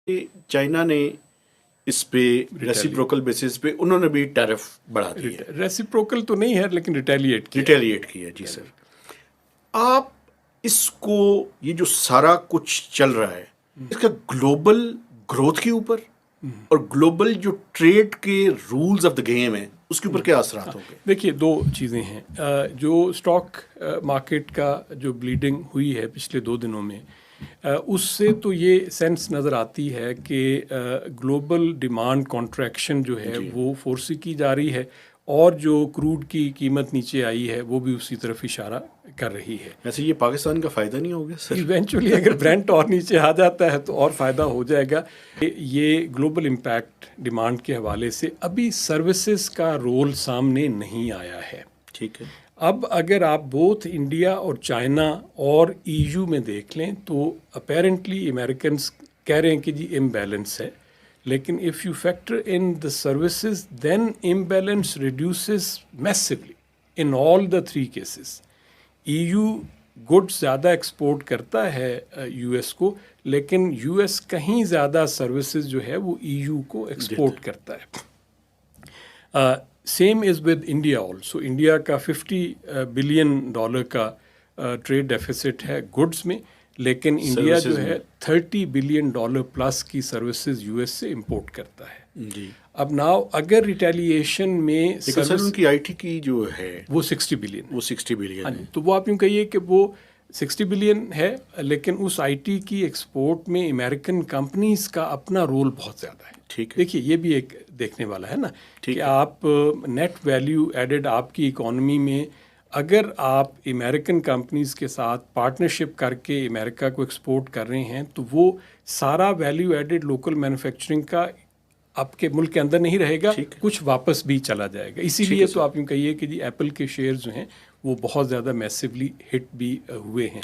China ने इस पे रेसिप्रोकल बेसिस पे उन्होंने भी टैरिफ बढ़ा दी है। रेसिप्रोकल तो नहीं है लेकिन रिटेलिएट किया जी सर। आप इसको, ये जो सारा कुछ चल रहा है, इसका ग्लोबल ग्रोथ के ऊपर और ग्लोबल जो ट्रेड के रूल्स ऑफ द गेम है उसके ऊपर क्या असरात होंगे? देखिए, दो चीज़ें हैं। जो स्टॉक मार्केट का जो ब्लीडिंग हुई है पिछले 2 दिनों में, उससे तो ये सेंस नज़र आती है कि ग्लोबल डिमांड कॉन्ट्रैक्शन जो है वो फोर्स की जा रही है, और जो क्रूड की कीमत नीचे आई है वो भी उसी तरफ इशारा कर रही है। वैसे ये पाकिस्तान का फ़ायदा नहीं होगा सर? इवेंचुअली अगर ब्रेंट और नीचे आ जाता है तो और फ़ायदा हो जाएगा। ये ग्लोबल इम्पैक्ट डिमांड के हवाले से अभी सर्विसेज का रोल सामने नहीं आया है। ठीक है। अब अगर आप बोथ इंडिया और चाइना और ईयू में देख लें तो अपेरेंटली अमेरिकन्स कह रहे हैं कि जी इम्बैलेंस है, लेकिन if you factor in the services then imbalance reduces massively in all the 3 cases. EU goods ज़्यादा एक्सपोर्ट करता है यूएस को, लेकिन यूएस कहीं ज़्यादा सर्विसेज जो है वो ईयू को एक्सपोर्ट करता है। Same is with India also. India का $50 बिलियन का ट्रेड डेफिसिट है गुड्स में, लेकिन इंडिया जो है $30 बिलियन प्लस की सर्विसेज यूएस से इंपोर्ट करता है जी। अब नाउ अगर रिटेलिएशन में सर उनकी आईटी की जो है वो 60 बिलियन, वो 60 बिलियन है। तो वो आप यूँ कहिए कि वो 60 बिलियन है, लेकिन उस आईटी की एक्सपोर्ट में अमेरिकन कंपनीज का अपना रोल बहुत ज़्यादा है। ठीक है। देखिए, ये भी एक देखने वाला है ना कि आप नेट वैल्यू एडेड आपकी इकोनॉमी में अगर आप अमेरिकन कंपनीज के साथ पार्टनरशिप करके अमेरिका को एक्सपोर्ट कर रहे हैं तो वो सारा वैल्यू एडेड लोकल मैन्युफैक्चरिंग का आपके मुल्क के अंदर नहीं रहेगा, कुछ वापस भी चला जाएगा। इसीलिए तो आप यूँ कहिए कि जी एप्पल के शेयर जो हैं वो बहुत ज़्यादा मैसिवली हिट भी हुए हैं।